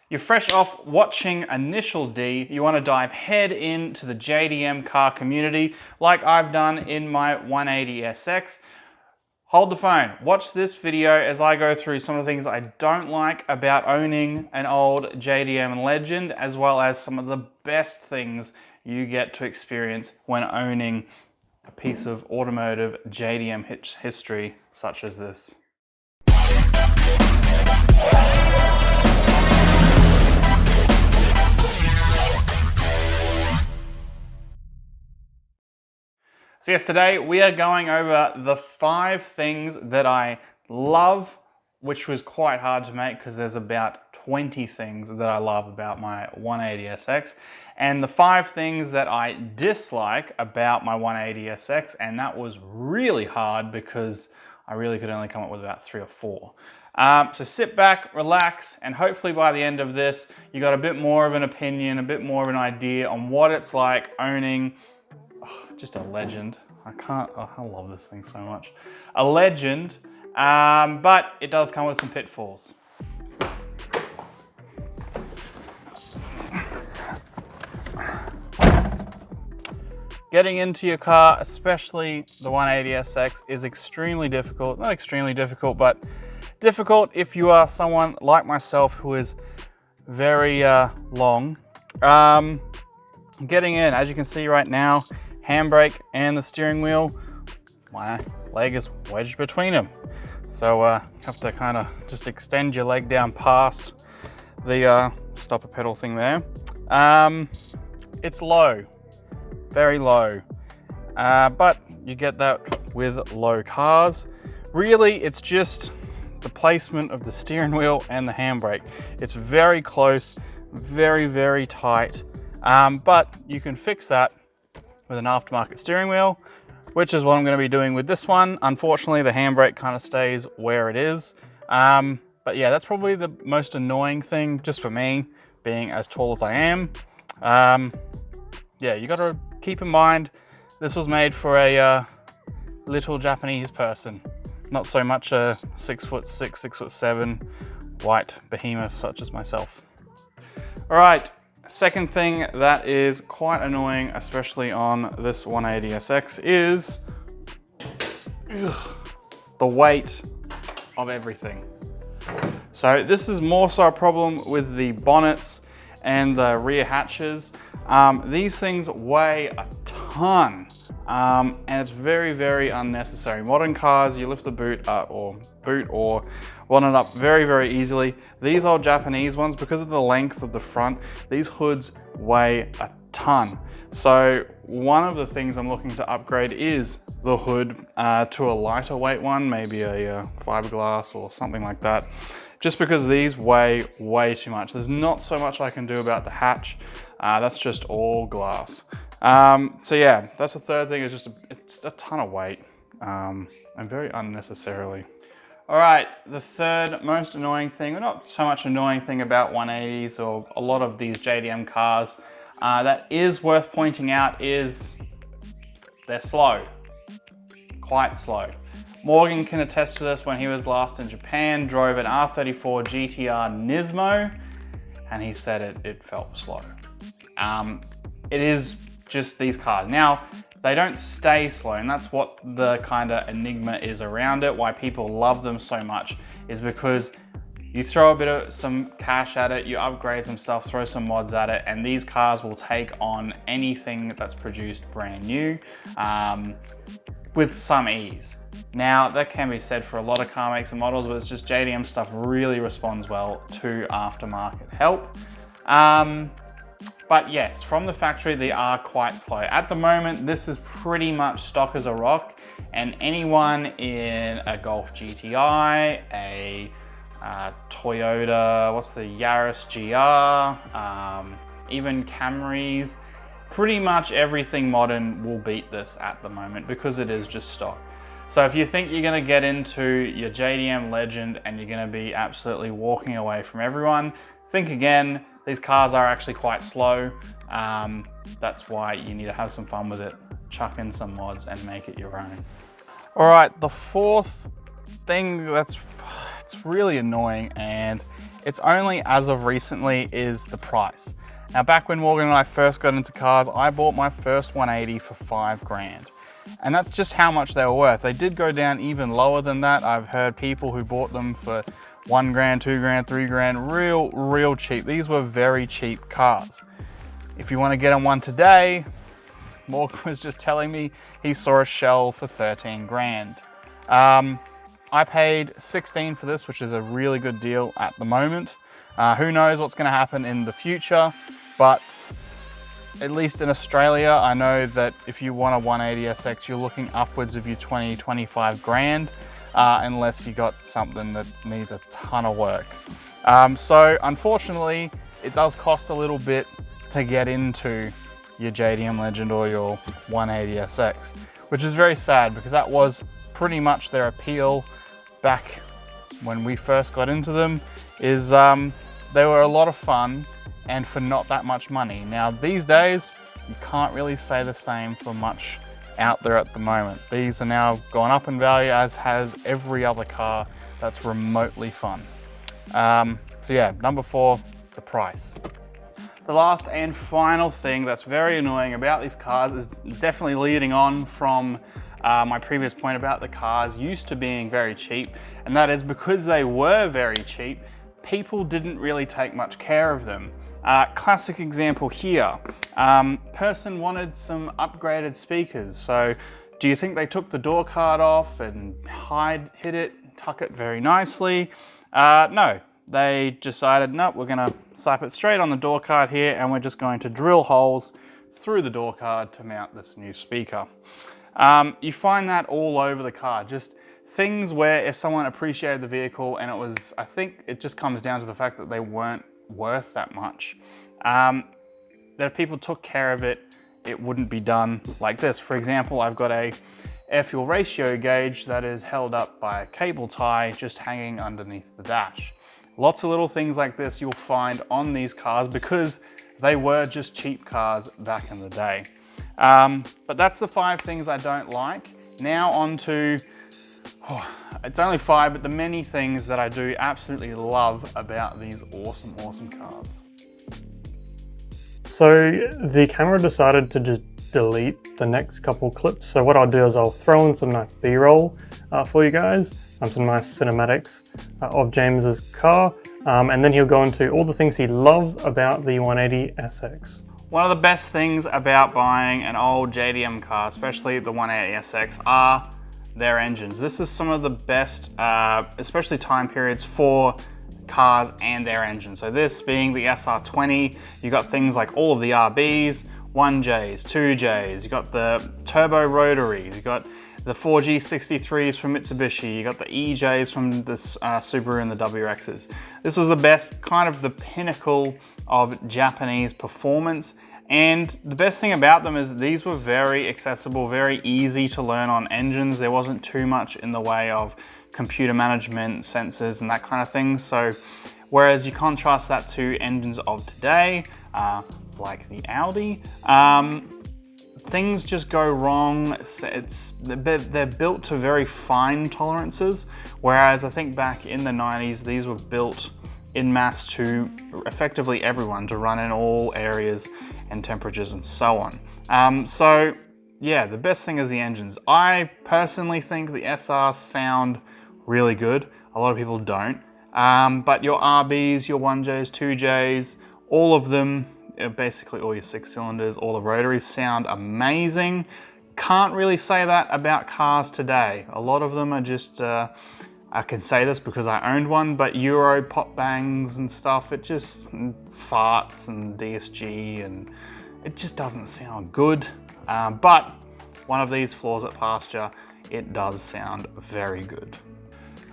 You're fresh off watching Initial D, you want to dive head into the JDM car community like I've done in my 180SX. Hold the phone, watch this video as I go through some of the things I don't like about owning an old JDM Legend, as well as some of the best things you get to experience when owning a piece of automotive JDM history such as this. So yes, today we are going over the 5 things that I love, which was quite hard to make because there's about 20 things that I love about my 180SX, and the 5 things that I dislike about my 180SX, and that was really hard because I really could only come up with about 3 or 4. So sit back, relax, and hopefully by the end of this, you got a bit more of an opinion, a bit more of an idea on what it's like owning just a Legend. I love this thing so much. A Legend, but it does come with some pitfalls. Getting into your car, especially the 180SX, is extremely difficult. Not extremely difficult, but difficult if you are someone like myself who is very long. Getting in, as you can see right now, handbrake and the steering wheel, my leg is wedged between them. So you have to kind of just extend your leg down past the stopper pedal thing there. It's low, very low, but you get that with low cars. Really, it's just the placement of the steering wheel and the handbrake. It's very close, very, very tight, but you can fix that with an aftermarket steering wheel, which is what I'm going to be doing with this one. Unfortunately, the handbrake kind of stays where it is. But yeah, that's probably the most annoying thing, just for me, being as tall as I am. Yeah, you got to keep in mind, this was made for a little Japanese person, not so much a 6'6", 6'7" white behemoth such as myself. All right. Second thing that is quite annoying, especially on this 180SX, is the weight of everything. So this is more so a problem with the bonnets and the rear hatches. These things weigh a ton, and it's very, very unnecessary. Modern cars, you lift the boot or wand it up very, very easily. These old Japanese ones, because of the length of the front, these hoods weigh a ton. So one of the things I'm looking to upgrade is the hood to a lighter weight one, maybe a fiberglass or something like that, just because these weigh way too much. There's not so much I can do about the hatch. That's just all glass. So yeah, that's the third thing, is it's a ton of weight, and very unnecessarily. All right, the third most annoying thing, or not so much annoying thing about 180s or a lot of these JDM cars that is worth pointing out is they're slow, quite slow. Morgan can attest to this. When he was last in Japan, drove an R34 GTR Nismo, and he said it felt slow. It is just these cars. Now, they don't stay slow, and that's what the kind of enigma is around it. Why people love them so much is because you throw a bit of some cash at it, you upgrade some stuff, throw some mods at it, and these cars will take on anything that's produced brand new with some ease. Now, that can be said for a lot of car makes and models, but it's just JDM stuff really responds well to aftermarket help. But yes, from the factory, they are quite slow. At the moment, this is pretty much stock as a rock, and anyone in a Golf GTI, a Toyota, what's the Yaris GR, even Camrys, pretty much everything modern will beat this at the moment because it is just stock. So if you think you're gonna get into your JDM Legend and you're gonna be absolutely walking away from everyone, think again. These cars are actually quite slow. That's why you need to have some fun with it, chuck in some mods and make it your own. All right, the fourth thing it's really annoying, and It's only as of recently is the price. Now, back when Morgan and I first got into cars, I bought my first 180 for 5 grand. And that's just how much they were worth. They did go down even lower than that. I've heard people who bought them for 1 grand, 2 grand, 3 grand, real cheap. These were very cheap cars. If you want to get on one today, Morgan was just telling me he saw a shell for 13 grand. I paid 16 for this, which is a really good deal at the moment. Who knows what's going to happen in the future, but at least in Australia, I know that if you want a 180SX, you're looking upwards of your 20, 25 grand, unless you got something that needs a ton of work. So unfortunately, it does cost a little bit to get into your JDM Legend or your 180SX, which is very sad because that was pretty much their appeal back when we first got into them, is they were a lot of fun and for not that much money. Now these days, you can't really say the same for much out there at the moment. These are now gone up in value, as has every other car that's remotely fun. So yeah, number 4, the price. The last and final thing that's very annoying about these cars is definitely leading on from my previous point about the cars used to being very cheap, and that is because they were very cheap, people didn't really take much care of them. Classic example here, person wanted some upgraded speakers. So do you think they took the door card off and hid it, tuck it very nicely? No, they decided, nope, we're gonna slap it straight on the door card here and we're just going to drill holes through the door card to mount this new speaker. You find that all over the car, just things where if someone appreciated the vehicle and it was, I think it just comes down to the fact that they weren't worth that much. That if people took care of it, it wouldn't be done like this. For example, I've got a air fuel ratio gauge that is held up by a cable tie just hanging underneath the dash. Lots of little things like this you'll find on these cars because they were just cheap cars back in the day. But that's the 5 things I don't like. Now on to, it's only 5, but the many things that I do absolutely love about these awesome cars. So the camera decided to just delete the next couple clips. So what I'll do is I'll throw in some nice B-roll for you guys, some nice cinematics of James's car, and then he'll go into all the things he loves about the 180SX. One of the best things about buying an old JDM car, especially the 180SX, are their engines. This is some of the best, especially time periods for cars and their engines. So this being the SR20, you got things like all of the RBs, 1Js, 2Js, you got the turbo rotaries, you got the 4G63s from Mitsubishi, you got the EJs from the Subaru and the WRXs. This was the best, kind of the pinnacle of Japanese performance. And the best thing about them is these were very accessible, very easy to learn on engines. There wasn't too much in the way of computer management, sensors, and that kind of thing. So, whereas you contrast that to engines of today, like the Audi, things just go wrong. They're built to very fine tolerances, whereas I think back in the 90s, these were built in mass to effectively everyone to run in all areas and temperatures and so on. So yeah, the best thing is the engines. I personally think the SRs sound really good. A lot of people don't. But your RBs, your 1Js, 2Js, all of them, basically all your 6 cylinders, all the rotaries sound amazing. Can't really say that about cars today. A lot of them are just, I can say this because I owned one, but Euro pop bangs and stuff, it just farts and DSG and it just doesn't sound good. But one of these floors at pasture, it does sound very good.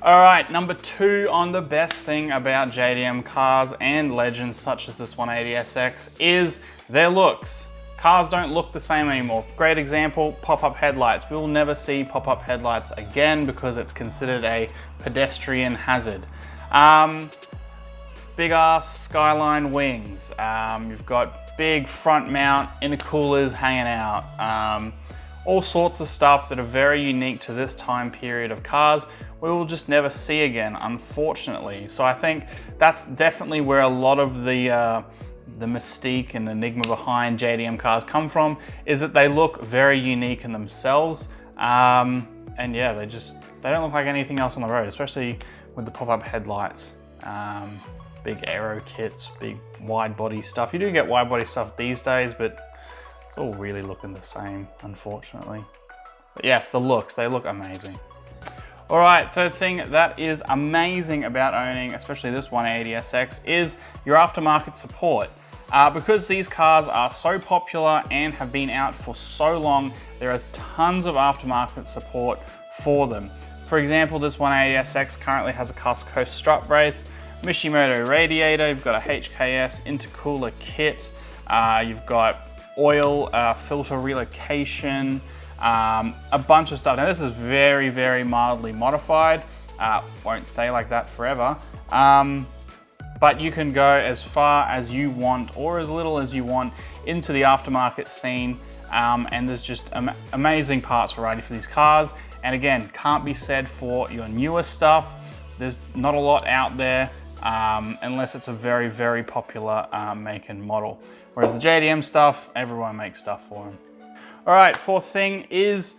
All right, number 2 on the best thing about JDM cars and legends such as this 180SX is their looks. Cars don't look the same anymore. Great example, pop-up headlights. We will never see pop-up headlights again because it's considered a pedestrian hazard. Big ass Skyline wings. You've got big front mount intercoolers hanging out. All sorts of stuff that are very unique to this time period of cars, we will just never see again, unfortunately. So I think that's definitely where a lot of the mystique and enigma behind JDM cars come from, is that they look very unique in themselves. And yeah, they don't look like anything else on the road, especially with the pop-up headlights, big aero kits, big wide body stuff. You do get wide body stuff these days, but it's all really looking the same, unfortunately. But yes, the looks, they look amazing. All right, third thing that is amazing about owning, especially this 180SX, is your aftermarket support. Because these cars are so popular and have been out for so long, there is tons of aftermarket support for them. For example, this 180SX currently has a Cusco strut brace, Mishimoto radiator, you've got a HKS intercooler kit, you've got oil filter relocation, a bunch of stuff. Now this is very, very mildly modified, won't stay like that forever. But you can go as far as you want or as little as you want into the aftermarket scene, and there's just amazing parts variety for these cars. And again, can't be said for your newer stuff. There's not a lot out there unless it's a very, very popular make and model. Whereas the JDM stuff, everyone makes stuff for them. All right, fourth thing is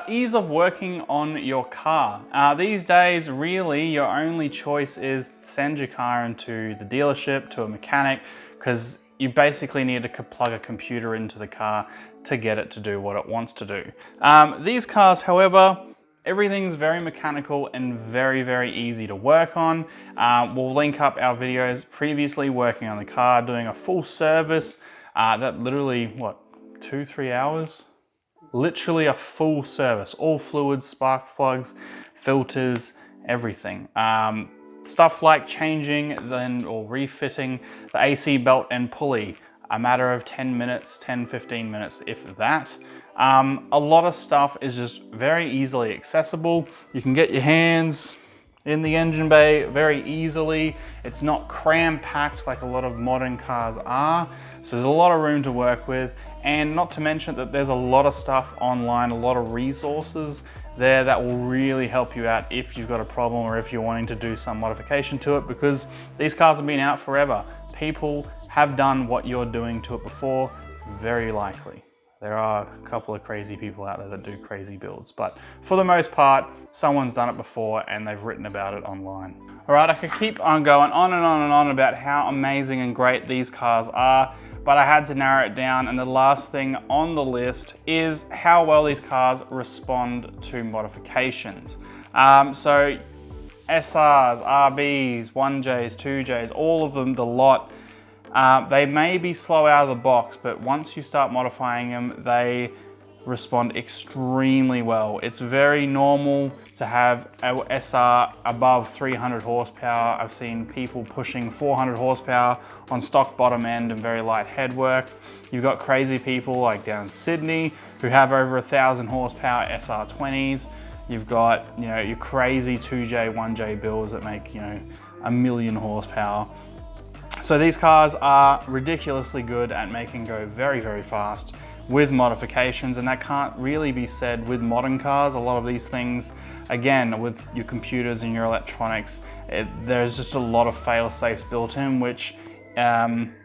ease of working on your car. These days, really, your only choice is send your car into the dealership, to a mechanic, because you basically need to plug a computer into the car to get it to do what it wants to do. These cars, however, everything's very mechanical and very, very easy to work on. We'll link up our videos previously working on the car, doing a full service. That literally, what, 2-3 hours? Literally a full service, all fluids, spark plugs, filters, everything. Stuff like changing or refitting the AC belt and pulley, a matter of 10 minutes, 10-15 minutes, if that. A lot of stuff is just very easily accessible. You can get your hands in the engine bay very easily. It's not cram-packed like a lot of modern cars are. So there's a lot of room to work with, and not to mention that there's a lot of stuff online, a lot of resources there that will really help you out if you've got a problem or if you're wanting to do some modification to it, because these cars have been out forever. People have done what you're doing to it before, very likely. There are a couple of crazy people out there that do crazy builds, but for the most part, someone's done it before and they've written about it online. All right, I could keep on going on and on and on about how amazing and great these cars are, but I had to narrow it down, and the last thing on the list is how well these cars respond to modifications. So SRs, RBs, 1Js, 2Js, all of them, the lot, they may be slow out of the box, but once you start modifying them, they respond extremely well. It's very normal to have a SR above 300 horsepower. I've seen people pushing 400 horsepower on stock bottom end and very light headwork. You've got crazy people like down in Sydney who have over 1,000 horsepower SR20s. You've got, you know, your crazy 2J, 1J builds that make, you know, 1,000,000 horsepower. So these cars are ridiculously good at making go very, very fast with modifications, and that can't really be said with modern cars. A lot of these things, again, with your computers and your electronics, there's just a lot of fail-safes built in, which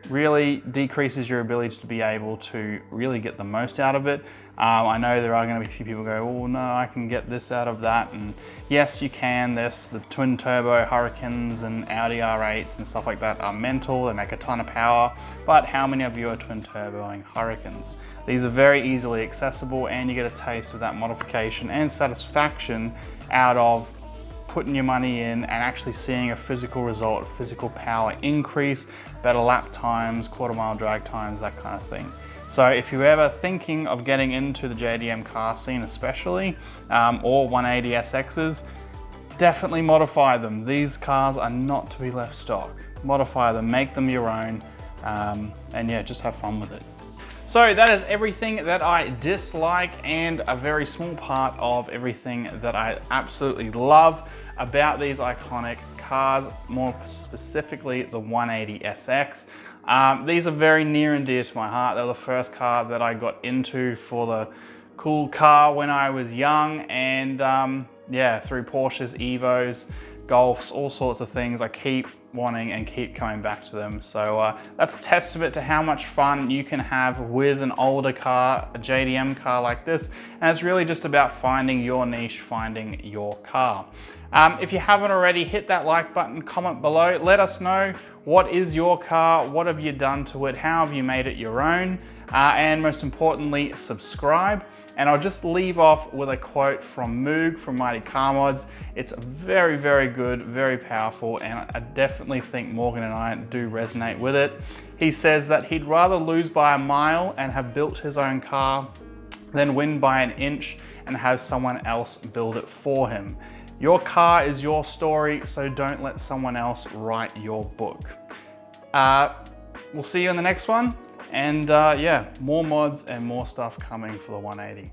really decreases your ability to be able to really get the most out of it. I know there are going to be a few people who go, oh no, I can get this out of that, and yes, you can. There's the twin turbo Hurricanes and Audi R8s and stuff like that are mental, they make a ton of power, but how many of you are twin turboing Hurricanes? These are very easily accessible, and you get a taste of that modification and satisfaction out of putting your money in and actually seeing a physical result, physical power increase, better lap times, quarter mile drag times, that kind of thing. So if you're ever thinking of getting into the JDM car scene especially, or 180SXs, definitely modify them. These cars are not to be left stock. Modify them, make them your own, and yeah, just have fun with it. So that is everything that I dislike and a very small part of everything that I absolutely love about these iconic cars, more specifically the 180SX. These are very near and dear to my heart. They were the first car that I got into for the cool car when I was young, and yeah, through Porsches, Evos, Golfs, all sorts of things. I keep wanting and keep coming back to them. So that's a testament to how much fun you can have with an older car, a JDM car like this. And it's really just about finding your niche, finding your car. If you haven't already, hit that like button, comment below. Let us know, what is your car? What have you done to it? How have you made it your own? And most importantly, subscribe. And I'll just leave off with a quote from Moog from Mighty Car Mods. It's very, very good, very powerful, and I definitely think Morgan and I do resonate with it. He says that he'd rather lose by a mile and have built his own car than win by an inch and have someone else build it for him. Your car is your story, so don't let someone else write your book. We'll see you in the next one. And yeah, more mods and more stuff coming for the 180.